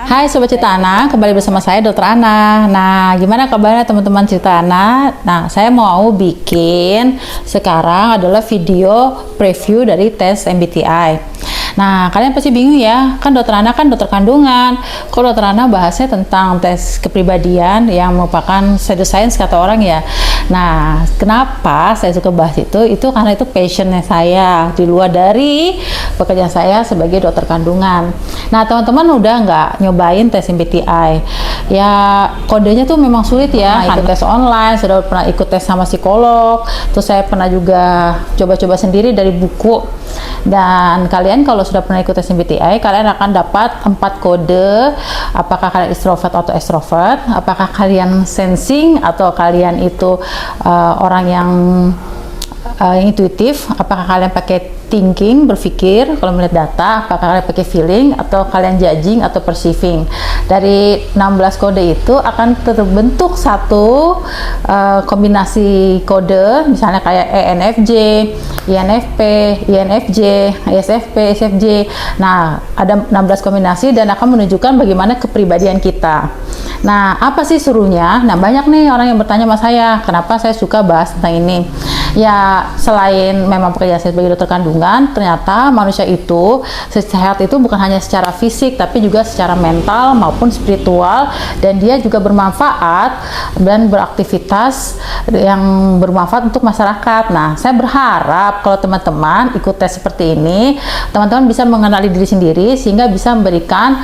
Hai Sobat Cerita Anak, kembali bersama saya Dr. Ana. Nah, gimana kabarnya teman-teman Cerita Anak? Nah, saya mau bikin sekarang adalah video preview dari tes MBTI. Nah, kalian pasti bingung ya, kan Dr. Ana kan dokter kandungan. Kok Dr. Ana bahasnya tentang tes kepribadian yang merupakan pseudoscience kata orang ya. Nah, kenapa saya suka bahas itu? Itu karena itu passionnya saya di luar dari pekerjaan saya sebagai dokter kandungan. Nah, teman-teman udah nggak nyobain tes MBTI? Ya, kodenya tuh memang sulit ya. Ikut tes online, sudah pernah ikut tes sama psikolog. Terus saya pernah juga coba-coba sendiri dari buku. Dan kalian kalau sudah pernah ikut tes MBTI, kalian akan dapat 4 kode. Apakah kalian introvert atau extrovert? Apakah kalian sensing atau kalian itu orang yang intuitif? Apakah kalian pakai thinking, berpikir kalau melihat data? Apakah kalian pakai feeling atau kalian judging atau perceiving? Dari 16 kode itu akan terbentuk satu kombinasi kode, misalnya kayak ENFJ, INFP, INFJ, ISFP, ISFJ. Nah, ada 16 kombinasi dan akan menunjukkan bagaimana kepribadian kita. Nah, apa sih serunya? Nah, banyak nih orang yang bertanya sama saya, kenapa saya suka bahas tentang ini? Ya, selain memang pekerjaan saya sebagai dokter kandungan, ternyata manusia itu sehat itu bukan hanya secara fisik, tapi juga secara mental maupun spiritual, dan dia juga bermanfaat dan beraktivitas yang bermanfaat untuk masyarakat. Nah, saya berharap kalau teman-teman ikut tes seperti ini, teman-teman bisa mengenali diri sendiri sehingga bisa memberikan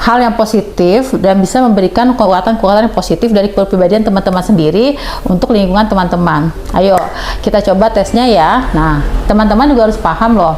hal yang positif dan bisa memberikan kekuatan-kekuatan yang positif dari kepribadian teman-teman sendiri untuk lingkungan teman-teman. Ayo kita coba tesnya ya. Nah, teman-teman juga harus paham loh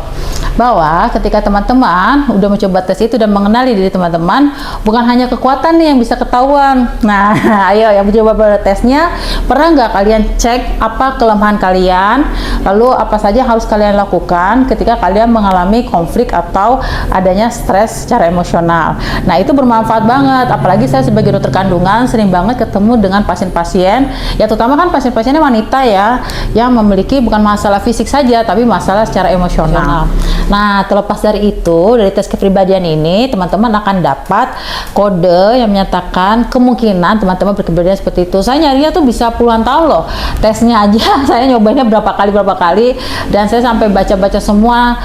bahwa ketika teman-teman udah mencoba tes itu dan mengenali diri teman-teman, bukan hanya kekuatan nih yang bisa ketahuan. Nah, ayo yang mencoba tesnya, pernah nggak kalian cek apa kelemahan kalian, lalu apa saja yang harus kalian lakukan ketika kalian mengalami konflik atau adanya stres secara emosional. Nah, itu bermanfaat banget, apalagi saya sebagai dokter kandungan sering banget ketemu dengan pasien-pasien, ya terutama kan pasien-pasiennya wanita ya, yang memiliki bukan masalah fisik saja, tapi masalah secara emosional. Nah, terlepas dari itu, dari tes kepribadian ini, teman-teman akan dapat kode yang menyatakan kemungkinan teman-teman berkepribadian seperti itu. Saya nyarinya tuh bisa puluhan tahun loh. Tesnya aja saya nyobainnya berapa kali, dan saya sampai baca-baca semua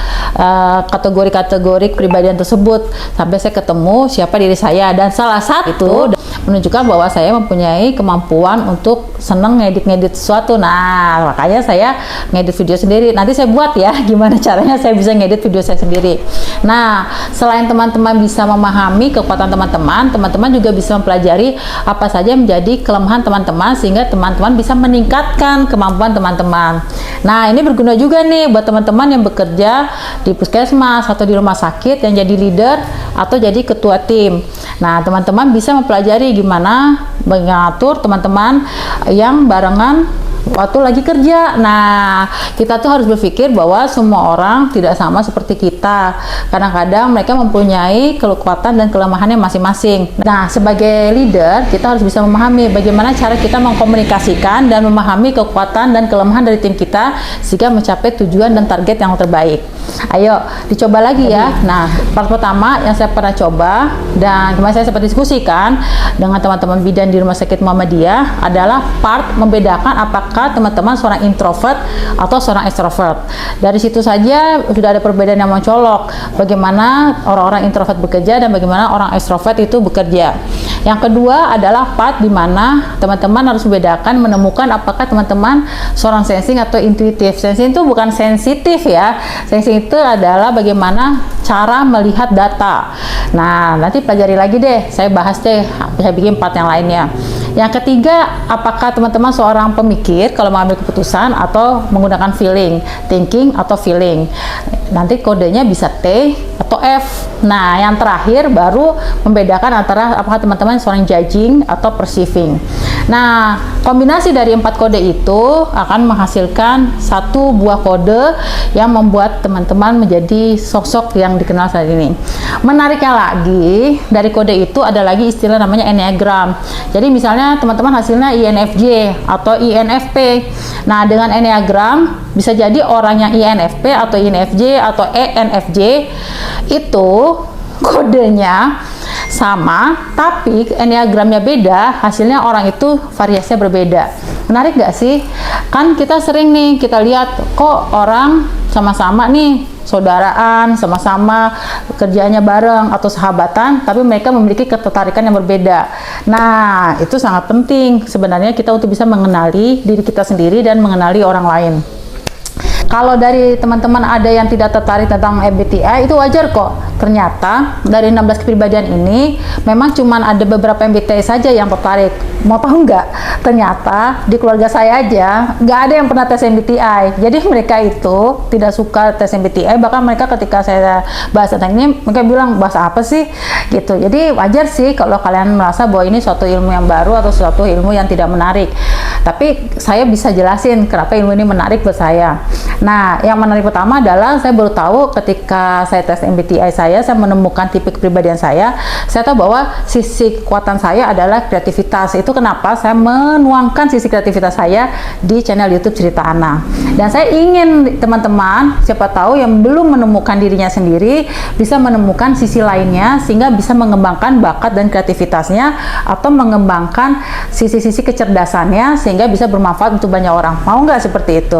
kategori-kategori kepribadian tersebut, sampai saya ketemu siapa diri saya, dan salah satu itu menunjukkan bahwa saya mempunyai kemampuan untuk seneng ngedit sesuatu. Nah, makanya saya ngedit video sendiri. Nanti saya buat ya gimana caranya saya bisa ngedit video saya sendiri. Nah, selain teman-teman bisa memahami kekuatan teman-teman, teman-teman juga bisa mempelajari apa saja yang menjadi kelemahan teman-teman sehingga teman-teman bisa meningkatkan kemampuan teman-teman. Nah, ini berguna juga nih buat teman-teman yang bekerja di puskesmas atau di rumah sakit yang jadi leader atau jadi ketua tim. Nah, teman-teman bisa mempelajari gimana mengatur teman-teman yang barengan waktu lagi kerja. Nah, kita tuh harus berpikir bahwa semua orang tidak sama seperti kita. Kadang-kadang mereka mempunyai kekuatan dan kelemahannya masing-masing. Nah, sebagai leader, kita harus bisa memahami bagaimana cara kita mengkomunikasikan dan memahami kekuatan dan kelemahan dari tim kita sehingga mencapai tujuan dan target yang terbaik. Ayo, dicoba lagi ya. Nah, part pertama yang saya pernah coba dan kemarin saya sempat diskusikan dengan teman-teman bidan di Rumah Sakit Muhammadiyah adalah part membedakan apakah teman-teman seorang introvert atau seorang extrovert. Dari situ saja sudah ada perbedaan yang mencolok. Bagaimana orang-orang introvert bekerja dan bagaimana orang extrovert itu bekerja. Yang kedua adalah part di mana teman-teman harus membedakan, menemukan apakah teman-teman seorang sensing atau intuitif. Sensing itu bukan sensitif ya. Sensing itu adalah bagaimana cara melihat data. Nah, nanti pelajari lagi deh. Saya bahas deh. Saya bikin part yang lainnya. Yang ketiga, apakah teman-teman seorang pemikir kalau mengambil keputusan atau menggunakan feeling, thinking atau feeling. Nanti kodenya bisa T atau F. Nah, yang terakhir baru membedakan antara apakah teman-teman seorang judging atau perceiving. Nah, kombinasi dari 4 kode itu akan menghasilkan satu buah kode yang membuat teman-teman menjadi sosok yang dikenal saat ini. Menariknya lagi, dari kode itu ada lagi istilah namanya Enneagram. Jadi misalnya teman-teman hasilnya INFJ atau INFP. Nah, dengan Enneagram bisa jadi orang yang INFP atau INFJ atau ENFJ itu kodenya sama, tapi enneagramnya beda, hasilnya orang itu variasinya berbeda. Menarik nggak sih? Kan kita sering nih, kita lihat kok orang sama-sama nih, saudaraan, sama-sama kerjanya bareng atau sahabatan, tapi mereka memiliki ketertarikan yang berbeda. Nah, itu sangat penting sebenarnya kita untuk bisa mengenali diri kita sendiri dan mengenali orang lain. Kalau dari teman-teman ada yang tidak tertarik tentang MBTI, itu wajar kok. Ternyata dari 16 kepribadian ini memang cuman ada beberapa MBTI saja yang tertarik. Mau tahu nggak? Ternyata di keluarga saya aja nggak ada yang pernah tes MBTI. Jadi mereka itu tidak suka tes MBTI. Bahkan mereka ketika saya bahas tentang ini, mereka bilang bahas apa sih? Gitu. Jadi wajar sih kalau kalian merasa bahwa ini suatu ilmu yang baru atau suatu ilmu yang tidak menarik. Tapi saya bisa jelasin kenapa ilmu ini menarik buat saya. Nah, yang menarik pertama adalah saya baru tahu ketika saya tes MBTI saya menemukan tipe kepribadian saya tahu bahwa sisi kekuatan saya adalah kreativitas. Itu kenapa saya menuangkan sisi kreativitas saya di channel YouTube Cerita Ana. Dan saya ingin teman-teman, siapa tahu yang belum menemukan dirinya sendiri, bisa menemukan sisi lainnya sehingga bisa mengembangkan bakat dan kreativitasnya atau mengembangkan sisi-sisi kecerdasannya sehingga bisa bermanfaat untuk banyak orang. Mau nggak seperti itu?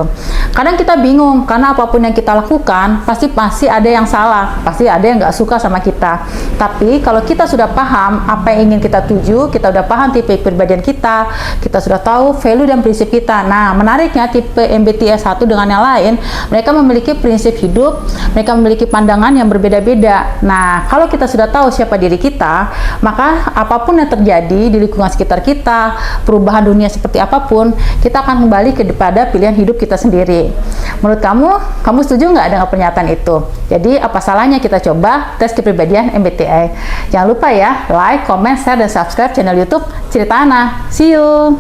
Kadang kita bingung karena apapun yang kita lakukan pasti ada yang salah, pasti ada yang nggak suka sama kita. Tapi kalau kita sudah paham apa yang ingin kita tuju, kita udah paham tipe kepribadian kita sudah tahu value dan prinsip kita. Nah, menariknya tipe MBTI satu dengan yang lain, mereka memiliki prinsip hidup, mereka memiliki pandangan yang berbeda-beda. Nah, kalau kita sudah tahu siapa diri kita, maka apapun yang terjadi di lingkungan sekitar kita, perubahan dunia seperti apapun, kita akan kembali kepada pilihan hidup kita sendiri. Menurut kamu setuju nggak dengan pernyataan itu? Jadi apa salahnya kita coba tes kepribadian MBTI? Jangan lupa ya, like, comment, share, dan subscribe channel YouTube Cerita Ana. See you!